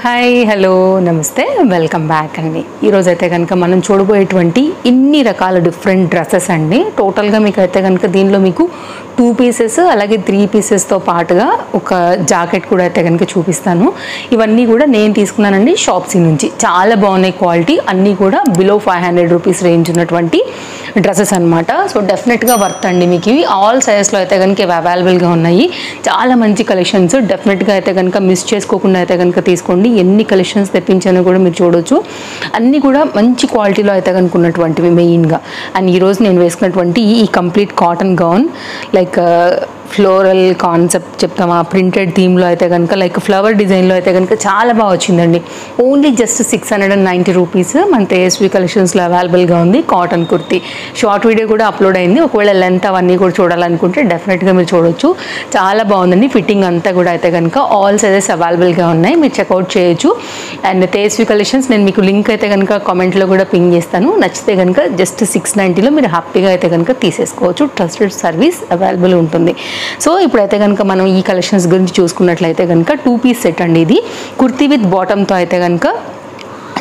Hi hello నమస్తే welcome back అండి. ఈరోజు అయితే కనుక మనం చూడబోయేటువంటి ఇన్ని రకాల డిఫరెంట్ డ్రెస్సెస్ అండి. టోటల్గా మీకు అయితే కనుక దీనిలో మీకు 2 పీసెస్ అలాగే 3 పీసెస్తో పాటుగా ఒక జాకెట్ కూడా అయితే కనుక చూపిస్తాను. ఇవన్నీ కూడా నేను తీసుకున్నానండి షాప్సీ నుంచి. చాలా బాగున్నాయి క్వాలిటీ, అన్నీ కూడా బిలో 500 రూపీస్ రేంజ్ ఉన్నటువంటి డ్రెస్సెస్ అనమాట. సో డెఫినెట్గా వర్త్ అండి మీకు. ఇవి ఆల్ సైజెస్లో అయితే కనుక ఇవి అవైలబుల్గా ఉన్నాయి. చాలా మంచి కలెక్షన్స్, డెఫినెట్గా అయితే కనుక మిస్ చేసుకోకుండా అయితే కనుక తీసుకోండి. ఎన్ని కలెక్షన్స్ తెప్పించానో కూడా మీరు చూడొచ్చు. అన్నీ కూడా మంచి క్వాలిటీలో అయితే కనుక ఉన్నటువంటివి మెయిన్గా. అండ్ ఈరోజు నేను వేసుకున్నటువంటి ఈ complete cotton gown like floral concept చెప్తామా, ప్రింటెడ్ థీమ్లో అయితే కనుక లైక్ ఫ్లవర్ డిజైన్లో అయితే కనుక చాలా బాగా వచ్చిందండి. ఓన్లీ జస్ట్ 690 రూపీస్ మన తేజస్వి కలెక్షన్స్లో అవైలబుల్గా ఉంది. కాటన్ కుర్తీ షార్ట్ వీడియో కూడా అప్లోడ్ అయింది. ఒకవేళ లెంత్ అవన్నీ కూడా చూడాలనుకుంటే డెఫినెట్గా మీరు చూడొచ్చు. చాలా బాగుందండి. ఫిట్టింగ్ అంతా కూడా అయితే కనుక ఆల్ సైజెస్ అవైలబుల్గా ఉన్నాయి, మీరు చెక్అవుట్ చేయొచ్చు. అండ్ తేజస్వి కలెక్షన్స్ నేను మీకు లింక్ అయితే కనుక కామెంట్లో కూడా పింగ్ చేస్తాను. నచ్చితే కనుక జస్ట్ 690లో మీరు హ్యాపీగా అయితే కనుక తీసేసుకోవచ్చు. ట్రస్టెడ్ సర్వీస్ అవైలబుల్ ఉంటుంది. సో ఇప్పుడైతే కనుక మనం ఈ కలెక్షన్స్ గురించి చూసుకున్నట్లయితే కనుక 2 పీస్ సెట్ అండి. ఇది కుర్తీ విత్ బాటమ్తో అయితే కనుక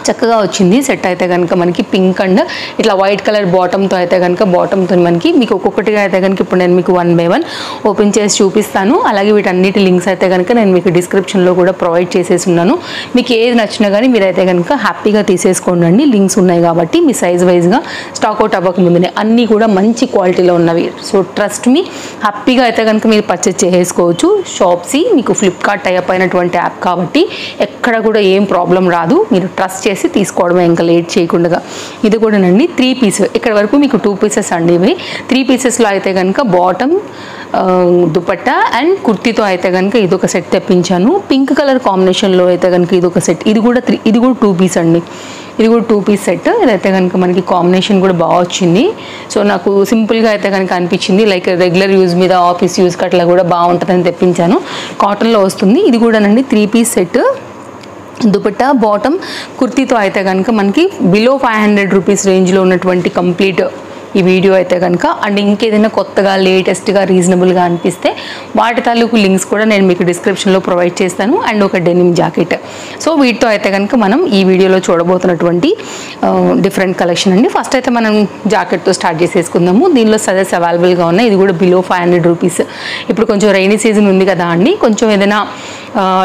చక్కగా వచ్చింది. సెట్ అయితే కనుక మనకి పింక్ అండ్ ఇట్లా వైట్ కలర్ బాటమ్తో అయితే కనుక బాటమ్తో మనకి మీకు ఒక్కొక్కటిగా అయితే కనుక ఇప్పుడు నేను మీకు 1 by 1 ఓపెన్ చేసి చూపిస్తాను. అలాగే వీటన్నిటి లింక్స్ అయితే కనుక నేను మీకు డిస్క్రిప్షన్లో కూడా ప్రొవైడ్ చేసేసి ఉన్నాను. మీకు ఏది నచ్చినా కానీ మీరైతే కనుక హ్యాపీగా తీసేసుకోండి. లింక్స్ ఉన్నాయి కాబట్టి మీ సైజ్ వైజ్గా స్టాక్అవుట్ అవ్వకముందునే అన్నీ కూడా మంచి క్వాలిటీలో ఉన్నవి. సో ట్రస్ట్ మీ, హ్యాపీగా అయితే కనుక మీరు పర్చేజ్ చేసుకోవచ్చు. షాప్సీ మీకు ఫ్లిప్కార్ట్ టైప్ అయినటువంటి యాప్ కాబట్టి ఎక్కడ కూడా ఏం ప్రాబ్లం రాదు. మీరు ట్రస్ట్ చేసి తీసుకోవడమే, ఇంకా లేట్ చేయకుండా. ఇది కూడానండి 3 పీస్. ఇక్కడ వరకు మీకు 2 పీసెస్ అండి. ఇవి 3 పీసెస్లో అయితే కనుక బాటమ్, దుపట్టా అండ్ కుర్తీతో అయితే కనుక ఇదొక సెట్ తెప్పించాను. పింక్ కలర్ కాంబినేషన్లో అయితే కనుక ఇదొక సెట్. ఇది కూడా 2 పీస్ అండి. ఇది కూడా 2 పీస్ సెట్. ఇదైతే కనుక మనకి కాంబినేషన్ కూడా బాగా వచ్చింది. సో నాకు సింపుల్గా అయితే కనుక అనిపించింది. లైక్ రెగ్యులర్ యూజ్ మీద, ఆఫీస్ యూజ్కి అట్లా కూడా బాగుంటుందని తెప్పించాను. కాటన్లో వస్తుంది. ఇది కూడానండి 3 పీస్ సెట్. దుపట్టా, బాటమ్, కుర్తీతో అయితే కనుక మనకి బిలో 500 రూపీస్ రేంజ్లో ఉన్నటువంటి కంప్లీట్ ఈ వీడియో అయితే కనుక. అండ్ ఇంకేదైనా కొత్తగా లేటెస్ట్గా రీజనబుల్గా అనిపిస్తే వాటి తాలూకు లింక్స్ కూడా నేను మీకు డిస్క్రిప్షన్లో ప్రొవైడ్ చేస్తాను. అండ్ ఒక డెనిమ్ జాకెట్. సో వీటితో అయితే కనుక మనం ఈ వీడియోలో చూడబోతున్నటువంటి డిఫరెంట్ కలెక్షన్ అండి. ఫస్ట్ అయితే మనం జాకెట్తో స్టార్ట్ చేసేసుకుందాము. దీనిలో సైజెస్ అవైలబుల్గా ఉన్నాయి. ఇది కూడా బిలో 500 రూపీస్. ఇప్పుడు కొంచెం రైనీ సీజన్ ఉంది కదా అండి, కొంచెం ఏదైనా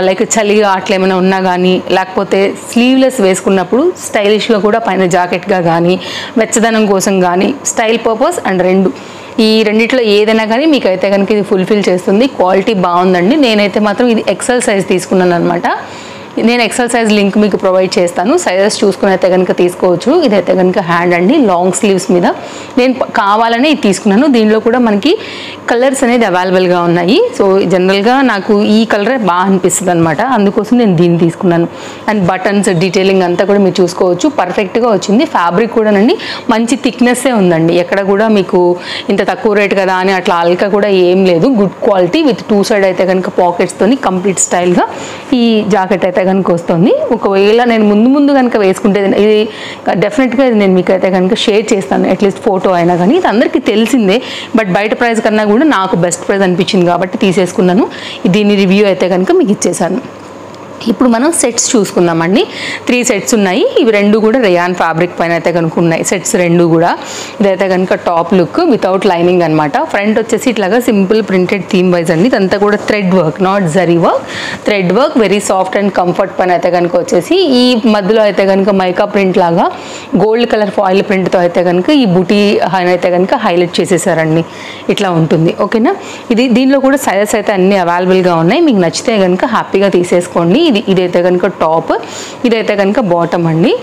లైక్ చలిగా అట్లా ఏమైనా ఉన్నా కానీ, లేకపోతే స్లీవ్లెస్ వేసుకున్నప్పుడు స్టైలిష్గా కూడా పైన జాకెట్గా కానీ, వెచ్చదనం కోసం కానీ, స్టైల్ పర్పస్ అండ్ ఈ రెండిట్లో ఏదైనా కానీ మీకు అయితే కనుక ఇది ఫుల్ఫిల్ చేస్తుంది. క్వాలిటీ బాగుందండి. నేనైతే మాత్రం ఇది ఎక్సెల్ సైజ్ తీసుకున్నాను అనమాట. నేను ఎక్సెల్ సైజ్ లింక్ మీకు ప్రొవైడ్ చేస్తాను. సైజెస్ చూసుకుని అయితే కనుక తీసుకోవచ్చు. ఇదైతే కనుక హ్యాండ్ అండి, లాంగ్ స్లీవ్స్ మీద. నేను కావాలని ఇది తీసుకున్నాను. దీనిలో కూడా మనకి కలర్స్ అనేది అవైలబుల్గా ఉన్నాయి. సో జనరల్గా నాకు ఈ కలరే బాగా అనిపిస్తుంది అనమాట, అందుకోసం నేను దీన్ని తీసుకున్నాను. అండ్ బటన్స్ డీటెయిలింగ్ అంతా కూడా మీరు చూసుకోవచ్చు. పర్ఫెక్ట్గా వచ్చింది. ఫ్యాబ్రిక్ కూడానండి మంచి థిక్నెస్సే ఉందండి. ఎక్కడ కూడా మీకు ఇంత తక్కువ రేట్ కదా అని అట్లా అల్క కూడా ఏం లేదు. గుడ్ క్వాలిటీ విత్ 2 సైడ్ అయితే కనుక పాకెట్స్తోని కంప్లీట్ స్టైల్గా ఈ జాకెట్ అయితే కనుక వస్తుంది. ఒకవేళ నేను ముందు కనుక వేసుకుంటే ఇది డెఫినెట్గా ఇది నేను మీకు అయితే కనుక షేర్ చేస్తాను, అట్లీస్ట్ ఫోటో అయినా కానీ. ఇది అందరికీ తెలిసిందే, బట్ బయట ప్రైస్ కన్నా కూడా నాకు బెస్ట్ ప్రైస్ అనిపించింది కాబట్టి తీసేసుకున్నాను. దీని రివ్యూ అయితే కనుక మీకు ఇచ్చేసాను. ఇప్పుడు మనం సెట్స్ చూసుకుందామండి. 3 సెట్స్ ఉన్నాయి. ఇవి 2 కూడా రేయాన్ ఫ్యాబ్రిక్ పైన అయితే కనుక ఉన్నాయి సెట్స్ 2 కూడా. ఇదైతే కనుక టాప్ లుక్ వితౌట్ లైనింగ్ అనమాట. ఫ్రంట్ వచ్చేసి ఇట్లాగా సింపుల్ ప్రింటెడ్ థీమ్ వైజ్ అండి. ఇదంతా కూడా thread work, not zari work, thread work. Very soft and comfort పైన అయితే కనుక వచ్చేసి ఈ మధ్యలో అయితే కనుక మైకా ప్రింట్ లాగా గోల్డ్ కలర్ ఫాయిల్ ప్రింట్తో అయితే కనుక ఈ బుటీ అయితే కనుక హైలైట్ చేసేసారండి. ఇట్లా ఉంటుంది. ఓకేనా. దీనిలో కూడా సైజెస్ అయితే అన్ని అవైలబుల్గా ఉన్నాయి. మీకు నచ్చితే కనుక హ్యాపీగా తీసేసుకోండి. ఇదైతే కనుక టాప్, ఇదైతే కనుక బాటమ్ అండి.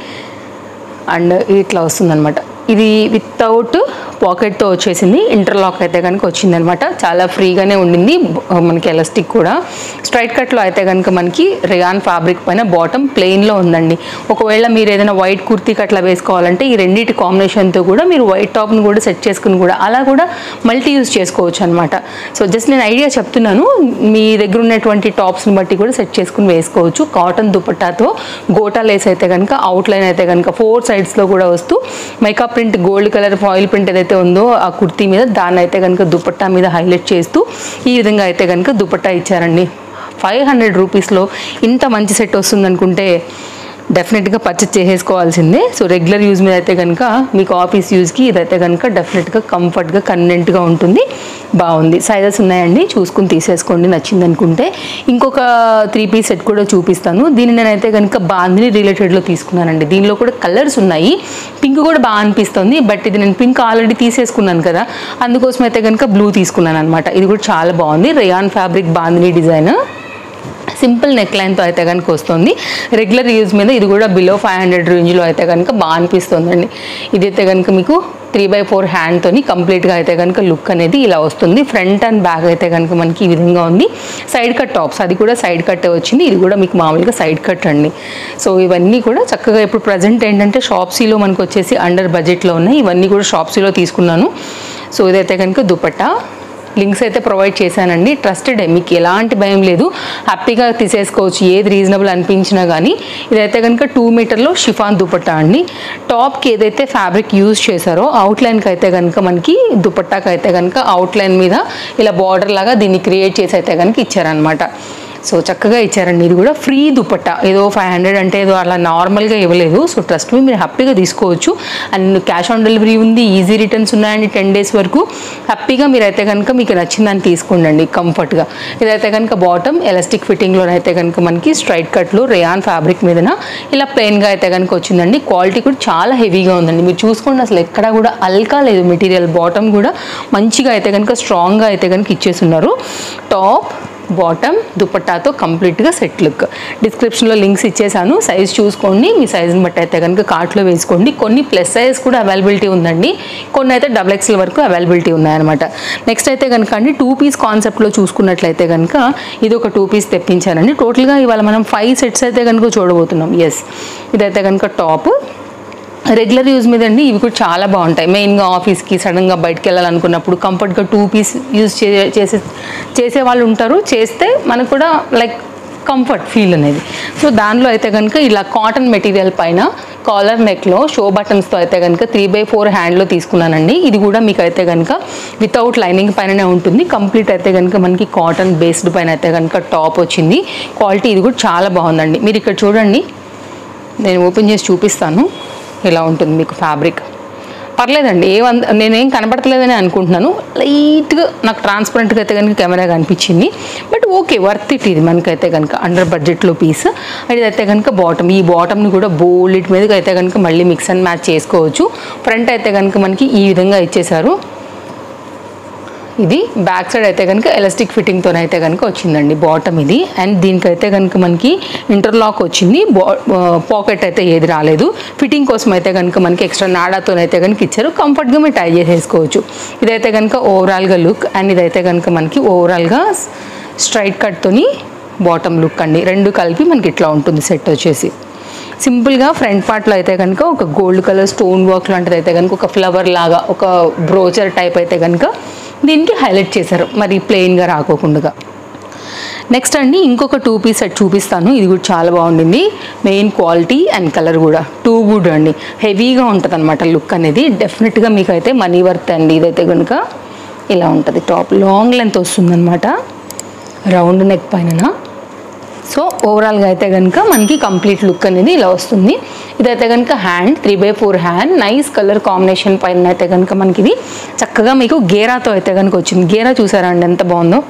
అండ్ ఇట్లా వస్తుందన్నమాట. ఇది వితౌట్ పాకెట్తో వచ్చేసింది. ఇంటర్లాక్ అయితే కనుక వచ్చింది అనమాట. చాలా ఫ్రీగానే ఉండింది. మనకి ఎలాస్టిక్ కూడా. స్ట్రైట్ కట్లో అయితే కనుక మనకి రేయాన్ ఫ్యాబ్రిక్ పైన బాటమ్ ప్లెయిన్లో ఉందండి. ఒకవేళ మీరు ఏదైనా వైట్ కుర్తీకి అట్లా వేసుకోవాలంటే ఈ రెండింటి కాంబినేషన్తో కూడా మీరు వైట్ టాప్ను కూడా సెట్ చేసుకుని కూడా అలా కూడా మల్టీ యూజ్ చేసుకోవచ్చు అనమాట. సో జస్ట్ నేను ఐడియా చెప్తున్నాను. మీ దగ్గర ఉన్నటువంటి టాప్స్ని బట్టి కూడా సెట్ చేసుకుని వేసుకోవచ్చు. కాటన్ దుపట్టాతో గోటా లేస్ అయితే కనుక అవుట్లైన్ అయితే కనుక 4 సైడ్స్లో కూడా వస్తూ mica print gold colour foil print ఏదైతే ఉందో ఆ కుర్తీ మీద దాన్ని అయితే కనుక దుపట్టా మీద హైలైట్ చేస్తూ ఈ విధంగా అయితే కనుక దుపట్టా ఇచ్చారండి. 500 రూపీస్లో ఇంత మంచి సెట్ వస్తుంది అనుకుంటే డెఫినెట్గా పర్చేస్ చేసేసుకోవాల్సిందే. సో రెగ్యులర్ యూజ్ మీద అయితే కనుక మీకు ఆఫీస్ యూజ్కి ఇదైతే కనుక డెఫినెట్గా కంఫర్ట్గా కన్వీనెంట్గా ఉంటుంది. బాగుంది. సైజెస్ ఉన్నాయండి, చూసుకుని తీసేసుకోండి నచ్చింది అనుకుంటే. ఇంకొక 3 పీస్ సెట్ కూడా చూపిస్తాను. దీన్ని నేనైతే కనుక బాందిని రిలేటెడ్లో తీసుకున్నానండి. దీనిలో కూడా కలర్స్ ఉన్నాయి. పింక్ కూడా బాగా అనిపిస్తుంది, బట్ ఇది నేను పింక్ ఆల్రెడీ తీసేసుకున్నాను కదా, అందుకోసం అయితే కనుక బ్లూ తీసుకున్నాను అనమాట. ఇది కూడా చాలా బాగుంది. Rayon fabric bandhani design, simple neck లైన్తో అయితే కనుక వస్తుంది. రెగ్యులర్ యూజ్ మీద ఇది కూడా బిలో 500 రేంజ్లో అయితే కనుక బాగా అనిపిస్తుందండి. ఇదైతే కనుక మీకు 3/4 హ్యాండ్తోని కంప్లీట్గా అయితే కనుక లుక్ అనేది ఇలా వస్తుంది. ఫ్రంట్ అండ్ బ్యాక్ అయితే కనుక మనకి ఈ విధంగా ఉంది. సైడ్ కట్ టాప్స్, అది కూడా సైడ్ కట్టే వచ్చింది. ఇది కూడా మీకు మామూలుగా సైడ్ కట్ అండి. సో ఇవన్నీ కూడా చక్కగా ఇప్పుడు ప్రజెంట్ ఏంటంటే షాప్సీలో మనకు వచ్చేసి అండర్ బడ్జెట్లో ఉన్నాయి. ఇవన్నీ కూడా షాప్సీలో తీసుకున్నాను. సో ఇదైతే కనుక దుపట్టా, లింక్స్ అయితే ప్రొవైడ్ చేశానండి. ట్రస్టెడే, మీకు ఎలాంటి భయం లేదు, హ్యాపీగా తీసేసుకోవచ్చు ఏది రీజనబుల్ అనిపించినా కానీ. ఇదైతే కనుక 2 మీటర్లో షిఫాన్ దుపట్టా అండి. టాప్కి ఏదైతే ఫ్యాబ్రిక్ యూజ్ చేశారో అవుట్లైన్కి అయితే కనుక మనకి దుపట్టాకి అయితే కనుక అవుట్లైన్ మీద ఇలా బార్డర్ లాగా దీన్ని క్రియేట్ చేసి అయితే కనుక ఇచ్చారనమాట. సో చక్కగా ఇచ్చారండి. ఇది కూడా ఫ్రీ దుపట్టా, ఏదో 500 అంటే ఏదో అలా నార్మల్గా ఇవ్వలేదు. సో ట్రస్ట్ మీ, మీరు హ్యాపీగా తీసుకోవచ్చు. అండ్ క్యాష్ ఆన్ డెలివరీ ఉంది, ఈజీ రిటర్న్స్ ఉన్నాయండి 10 డేస్ వరకు. హ్యాపీగా మీరైతే కనుక మీకు నచ్చిందని తీసుకోండి కంఫర్ట్గా. ఇదైతే కనుక బాటమ్ ఎలాస్టిక్ ఫిట్టింగ్లోనైతే కనుక మనకి స్ట్రైట్ కట్లో రేయాన్ ఫ్యాబ్రిక్ మీదన ఇలా ప్లెయిన్గా అయితే కనుక వచ్చిందండి. క్వాలిటీ కూడా చాలా హెవీగా ఉందండి. మీరు చూసుకోండి, అసలు ఎక్కడా కూడా అల్కా లేదు మెటీరియల్. బాటమ్ కూడా మంచిగా అయితే కనుక స్ట్రాంగ్గా అయితే కనుక ఇచ్చేస్తున్నారు. టాప్, బాటమ్, దుపట్టాతో కంప్లీట్గా సెట్ లుక్. డిస్క్రిప్షన్లో లింక్స్ ఇచ్చేసాను, సైజ్ చూసుకోండి. మీ సైజుని బట్టి అయితే కనుక కార్ట్లో వేసుకోండి. కొన్ని ప్లస్ సైజ్ కూడా అవైలబిలిటీ ఉందండి, కొన్ని అయితే XXL వరకు అవైలబిలిటీ ఉన్నాయన్నమాట. నెక్స్ట్ అయితే కనుక అండి 2 పీస్ కాన్సెప్ట్లో చూసుకున్నట్లయితే కనుక ఇది ఒక 2 పీస్ తెప్పించానండి. టోటల్గా ఇవాళ మనం 5 సెట్స్ అయితే కనుక చూడబోతున్నాం. ఎస్, ఇదైతే కనుక టాప్ రెగ్యులర్ యూజ్ మీద అండి. ఇవి కూడా చాలా బాగుంటాయి. మెయిన్గా ఆఫీస్కి సడన్గా బయటకు వెళ్ళాలనుకున్నప్పుడు కంఫర్ట్గా 2 పీస్ యూజ్ చేసే వాళ్ళు ఉంటారు. చేస్తే మనకు కూడా లైక్ కంఫర్ట్ ఫీల్ అనేది. సో దానిలో అయితే కనుక ఇలా కాటన్ మెటీరియల్ పైన కాలర్ నెక్లో షో బటన్స్తో అయితే కనుక 3/4 హ్యాండ్లో తీసుకున్నానండి. ఇది కూడా మీకు అయితే కనుక వితౌట్ లైనింగ్ పైననే ఉంటుంది. కంప్లీట్ అయితే కనుక మనకి కాటన్ బేస్డ్ పైన అయితే కనుక టాప్ వచ్చింది. క్వాలిటీ ఇది కూడా చాలా బాగుందండి. మీరు ఇక్కడ చూడండి, నేను ఓపెన్ చేసి చూపిస్తాను. ఇలా ఉంటుంది మీకు ఫ్యాబ్రిక్. పర్లేదండి, నేనేం కనపడతలేదని అనుకుంటున్నాను. లైట్గా నాకు ట్రాన్స్పరెంట్గా అయితే కనుక కెమెరా కనిపించింది, బట్ ఓకే, వర్త్ ఇట్. ఇది మనకైతే కనుక అండర్ బడ్జెట్లో పీస్. ఇదైతే కనుక బాటమ్, ఈ బాటమ్ని కూడా బోల్డ్ మీదకి అయితే కనుక మళ్ళీ మిక్స్ అండ్ మ్యాచ్ చేసుకోవచ్చు. ఫ్రంట్ అయితే కనుక మనకి ఈ విధంగా ఇచ్చేసారు. ఇది బ్యాక్ సైడ్ అయితే కనుక ఎలాస్టిక్ ఫిట్టింగ్తోనైతే కనుక వచ్చిందండి బాటమ్ ఇది. అండ్ దీనికైతే కనుక మనకి ఇంటర్లాక్ వచ్చింది. పాకెట్ అయితే ఏది రాలేదు. ఫిట్టింగ్ కోసం అయితే కనుక మనకి ఎక్స్ట్రా నాడాతోనైతే కనుక ఇచ్చారు. కంఫర్ట్గా మీరు టై చేసేసుకోవచ్చు. ఇదైతే కనుక ఓవరాల్గా లుక్. అండ్ ఇదైతే కనుక మనకి ఓవరాల్గా స్ట్రైట్ కట్తోని బాటమ్ లుక్ అండి. రెండు కలిపి మనకి ఇట్లా ఉంటుంది సెట్ వచ్చేసి. సింపుల్గా ఫ్రంట్ పార్ట్లో అయితే కనుక ఒక గోల్డ్ కలర్ స్టోన్ వర్క్ లాంటిది అయితే కనుక ఒక ఫ్లవర్ లాగా ఒక బ్రోచర్ టైప్ అయితే కనుక దీనికి హైలైట్ చేశారు, మరి ప్లెయిన్గా రాకోకుండా. నెక్స్ట్ అండి ఇంకొక 2 పీస్ సెట్ చూపిస్తాను. ఇది కూడా చాలా బాగుండింది. మెయిన్ క్వాలిటీ అండ్ కలర్ కూడా టూ గుడ్ అండి. హెవీగా ఉంటుంది అనమాట లుక్ అనేది. డెఫినెట్గా మీకు అయితే మనీ వర్త్ అండి. ఇదైతే కనుక ఇలా ఉంటుంది. టాప్ లాంగ్ లెంత్ వస్తుందన్నమాట, రౌండ్ నెక్ పైన. సో ఓవరాల్గా అయితే కనుక మనకి కంప్లీట్ లుక్ అనేది ఇలా వస్తుంది. ఇదైతే కనుక hand 3/4 hand, nice colour combination పైన అయితే కనుక మనకి ఇది చక్కగా మీకు గేరాతో అయితే కనుక వచ్చింది. గేరా చూసారా అండి ఎంత బాగుందో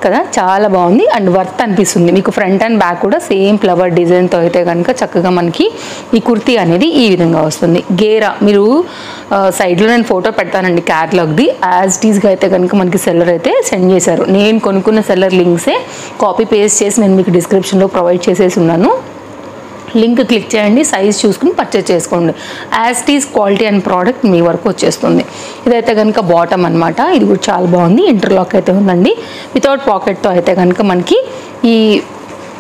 కదా, చాలా బాగుంది. అండ్ వర్త్ అనిపిస్తుంది మీకు. ఫ్రంట్ అండ్ బ్యాక్ కూడా సేమ్ ఫ్లవర్ డిజైన్తో అయితే కనుక చక్కగా మనకి ఈ కుర్తీ అనేది ఈ విధంగా వస్తుంది. గేరా మీరు సైడ్లో నేను ఫోటో పెడతానండి క్యాటలాగ్ది. యాజ్ టీజ్గా అయితే కనుక మనకి సెల్లర్ అయితే సెండ్ చేశారు. నేను కొనుక్కున్న సెల్లర్ లింక్సే కాపీ పేస్ట్ చేసి నేను మీకు డిస్క్రిప్షన్లో ప్రొవైడ్ చేసేసి ఉన్నాను. లింక్ క్లిక్ చేయండి, సైజ్ చూసుకుని పర్చేస్ చేసుకోండి. As it is quality and product మీ వరకు వచ్చేస్తుంది. ఇదైతే కనుక బాటమ్ అనమాట. ఇది కూడా చాలా బాగుంది. ఇంటర్లాక్ అయితే ఉందండి. వితౌట్ పాకెట్తో అయితే కనుక మనకి ఈ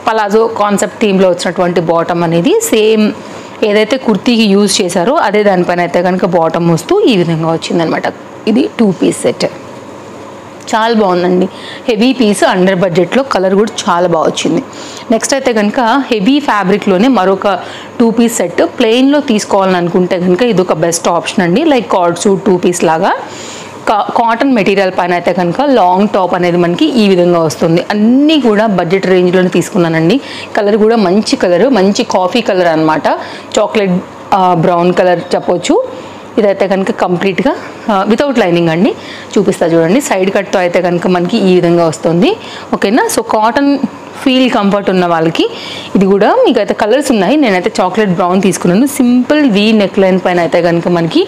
పలాజో కాన్సెప్ట్ థీమ్లో వచ్చినటువంటి బాటమ్ అనేది సేమ్ ఏదైతే కుర్తీకి యూజ్ చేశారో అదే దానిపైన అయితే కనుక బాటమ్ వస్తూ ఈ విధంగా వచ్చిందనమాట. ఇది 2 పీస్ సెట్. చాలా బాగుందండి. హెవీ పీస్ అండర్ బడ్జెట్లో, కలర్ కూడా చాలా బాగా వచ్చింది. నెక్స్ట్ అయితే కనుక హెవీ ఫ్యాబ్రిక్లోనే మరొక 2 పీస్ సెట్. ప్లెయిన్లో తీసుకోవాలని అనుకుంటే కనుక ఇది ఒక బెస్ట్ ఆప్షన్ అండి. లైక్ కార్డ్ సూట్ 2 పీస్ లాగా కాటన్ మెటీరియల్ పైన అయితే కనుక లాంగ్ టాప్ అనేది మనకి ఈ విధంగా వస్తుంది. అన్నీ కూడా బడ్జెట్ రేంజ్లోనే తీసుకున్నానండి. కలర్ కూడా మంచి కలర్, మంచి కాఫీ కలర్ అనమాట, చాక్లెట్ బ్రౌన్ కలర్ చెప్పొచ్చు. ఇదైతే కనుక కంప్లీట్గా వితౌట్ లైనింగ్ అండి. చూపిస్తా చూడండి. సైడ్ కట్తో అయితే కనుక మనకి ఈ విధంగా వస్తుంది. ఓకేనా. సో కాటన్ ఫీల్ కంఫర్ట్ ఉన్న వాళ్ళకి ఇది కూడా మీకు అయితే కలర్స్ ఉన్నాయి. నేనైతే చాక్లెట్ బ్రౌన్ తీసుకున్నాను. సింపుల్ వీ నెక్ లైన్ పైన అయితే కనుక మనకి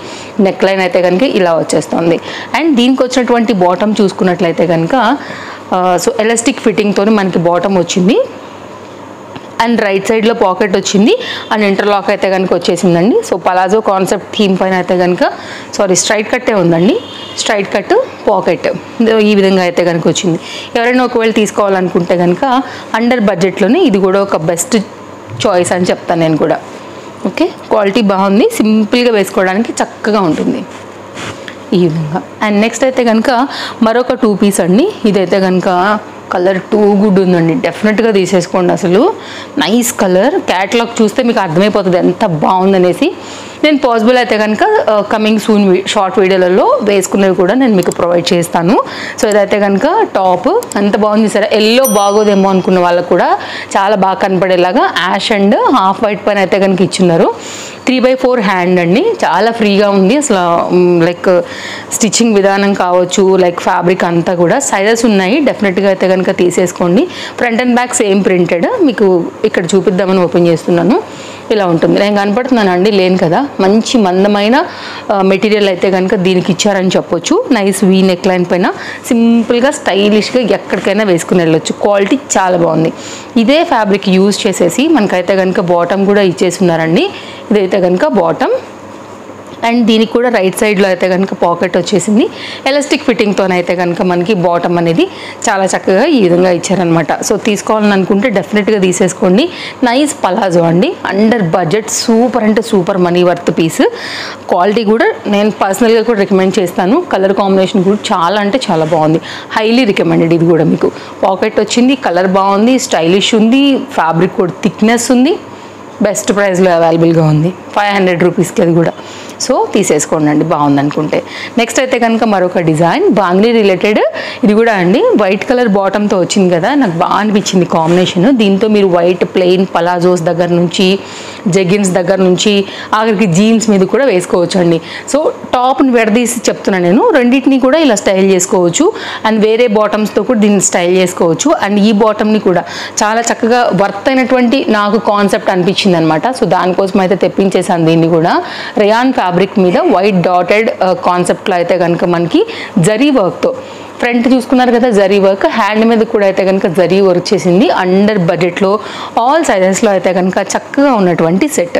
నెక్ లైన్ అయితే కనుక ఇలా వచ్చేస్తుంది. అండ్ దీనికి వచ్చినటువంటి బాటమ్ చూసుకున్నట్లయితే కనుక సో ఎలాస్టిక్ ఫిట్టింగ్తో మనకి బాటమ్ వచ్చింది. అండ్ రైట్ సైడ్లో పాకెట్ వచ్చింది. అండ్ ఇంటర్లాక్ అయితే కనుక వచ్చేసిందండి. సో పలాజో కాన్సెప్ట్ థీమ్ పైన అయితే కనుక స్ట్రైట్ కట్టే ఉందండి. స్ట్రైట్ కట్ పాకెట్ ఈ విధంగా అయితే కనుక వచ్చింది. ఎవరైనా ఒకవేళ తీసుకోవాలనుకుంటే కనుక అండర్ బడ్జెట్లోనే ఇది కూడా ఒక బెస్ట్ చాయిస్ అని చెప్తాను నేను కూడా. ఓకే, క్వాలిటీ బాగుంది, సింపుల్గా వేసుకోవడానికి చక్కగా ఉంటుంది ఈ విధంగా. అండ్ నెక్స్ట్ అయితే కనుక మరొక 2 పీస్ అండి. ఇదైతే కనుక కలర్ టూ గుడ్ ఉందండి. డెఫినెట్గా తీసేసుకోండి. అసలు నైస్ కలర్. క్యాటలాగ్ చూస్తే మీకు అర్థమైపోతుంది ఎంత బాగుందనేసి. నేను పాసిబుల్ అయితే కనుక కమింగ్ సూన్ షార్ట్ వీడియోలలో వేసుకునేవి కూడా నేను మీకు ప్రొవైడ్ చేస్తాను. సో ఇదైతే కనుక టాప్ ఎంత బాగుంది సరే. ఎల్లో బాగోదేమో అనుకున్న వాళ్ళకు కూడా చాలా బాగా కనపడేలాగా యాష్ అండ్ హాఫ్ వైట్ పైన అయితే కనుక ఇచ్చున్నారు. 3/4 హ్యాండ్ అండి. చాలా ఫ్రీగా ఉంది అసలు. లైక్ స్టిచ్చింగ్ విధానం కావచ్చు, లైక్ ఫ్యాబ్రిక్ అంతా కూడా సైజెస్ ఉన్నాయి. డెఫినెట్గా అయితే కనుక తీసేసుకోండి. Front and back same printed. మీకు ఇక్కడ చూపిద్దామని ఓపెన్ చేస్తున్నాను. ఇలా ఉంటుంది. నేను కనపడుతున్నాను అండి, లేను కదా. మంచి మందమైన మెటీరియల్ అయితే కనుక దీనికి ఇచ్చారని చెప్పొచ్చు. నైస్ వీ నెక్ లైన్ పైన సింపుల్గా స్టైలిష్గా ఎక్కడికైనా వేసుకుని వెళ్ళొచ్చు. క్వాలిటీ చాలా బాగుంది. ఇదే ఫ్యాబ్రిక్ యూజ్ చేసేసి మనకైతే కనుక బాటమ్ కూడా ఇచ్చేస్తున్నారండి. ఇదైతే కనుక బాటమ్. అండ్ దీనికి కూడా రైట్ సైడ్లో అయితే కనుక పాకెట్ వచ్చేసింది. ఎలాస్టిక్ ఫిట్టింగ్తోనైతే కనుక మనకి బాటమ్ అనేది చాలా చక్కగా ఈ విధంగా ఇచ్చారనమాట. సో తీసుకోవాలని అనుకుంటే డెఫినెట్గా తీసేసుకోండి. నైస్ పలాజో అండి. అండర్ బడ్జెట్ సూపర్ అంటే super money worth piece. Quality కూడా నేను పర్సనల్గా కూడా రికమెండ్ చేస్తాను. కలర్ కాంబినేషన్ కూడా చాలా అంటే చాలా బాగుంది. Highly recommended. ఇది కూడా మీకు పాకెట్ వచ్చింది, కలర్ బాగుంది, స్టైలిష్ ఉంది, ఫ్యాబ్రిక్ కూడా థిక్నెస్ ఉంది. బెస్ట్ ప్రైస్లో అవైలబుల్గా ఉంది. 500 రూపీస్కి అది కూడా. సో తీసేసుకోండి అండి బాగుంది అనుకుంటే. నెక్స్ట్ అయితే కనుక మరొక డిజైన్ బాంగ్లీ రిలేటెడ్. ఇది కూడా అండి వైట్ కలర్ బాటమ్తో వచ్చింది కదా, నాకు బాగా అనిపించింది కాంబినేషన్. దీంతో మీరు వైట్ ప్లెయిన్ పలాజోస్ దగ్గర నుంచి జెగిన్స్ దగ్గర నుంచి ఆఖరికి జీన్స్ మీద కూడా వేసుకోవచ్చు అండి. సో టాప్ని విడదీసి చెప్తున్నాను నేను. రెండింటిని కూడా ఇలా స్టైల్ చేసుకోవచ్చు. అండ్ వేరే బాటమ్స్తో కూడా దీన్ని స్టైల్ చేసుకోవచ్చు. అండ్ ఈ బాటమ్ని కూడా చాలా చక్కగా వర్త్ అయినటువంటి నాకు కాన్సెప్ట్ అనిపించింది అనమాట. సో దానికోసం అయితే తెప్పించేసాను దీన్ని కూడా. రేయాన్ ఫ్యాబ్రిక్ మీద వైట్ డాటెడ్ కాన్సెప్ట్లో అయితే కనుక మనకి జరీ వర్క్తో ఫ్రంట్ చూసుకున్నారు కదా జరీ వర్క్, హ్యాండ్ మీద కూడా అయితే కనుక జరీ వర్క్ చేసింది. అండర్ బడ్జెట్లో ఆల్ సైజెస్లో అయితే కనుక చక్కగా ఉన్నటువంటి సెట్.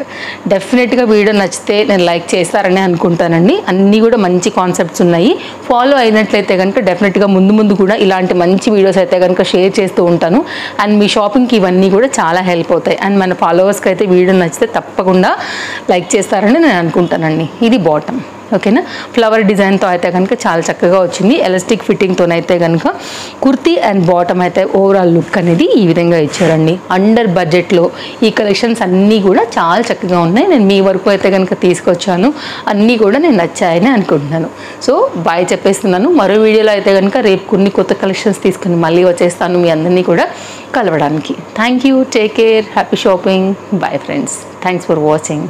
డెఫినెట్గా వీడియో నచ్చితే నేను లైక్ చేస్తారని అనుకుంటానండి. అన్నీ కూడా మంచి కాన్సెప్ట్స్ ఉన్నాయి. ఫాలో అయినట్లయితే కనుక డెఫినెట్గా ముందు కూడా ఇలాంటి మంచి వీడియోస్ అయితే కనుక షేర్ చేస్తూ ఉంటాను. అండ్ మీ షాపింగ్కి ఇవన్నీ కూడా చాలా హెల్ప్ అవుతాయి. అండ్ మన ఫాలోవర్స్కి అయితే వీడియో నచ్చితే తప్పకుండా లైక్ చేస్తారని నేను అనుకుంటానండి. ఇది బాటమ్. ఓకేనా. ఫ్లవర్ డిజైన్తో అయితే కనుక చాలా చక్కగా వచ్చింది. ఎలాస్టిక్ ఫిట్టింగ్తోనైతే కనుక కుర్తీ అండ్ బాటమ్ అయితే ఓవరాల్ లుక్ అనేది ఈ విధంగా ఇచ్చారండి. అండర్ బడ్జెట్లో ఈ కలెక్షన్స్ అన్నీ కూడా చాలా చక్కగా ఉన్నాయి. నేను మీ వరకు అయితే కనుక తీసుకొచ్చాను. అన్నీ కూడా నేను నచ్చాయని అనుకుంటున్నాను. సో బాయ్ చెప్పేస్తున్నాను. మరో వీడియోలో అయితే కనుక రేపు కొన్ని కొత్త కలెక్షన్స్ తీసుకుని మళ్ళీ వచ్చేస్తాను మీ అందరినీ కూడా కలవడానికి. Thank you. Take care. Happy shopping. Bye friends. Thanks for watching.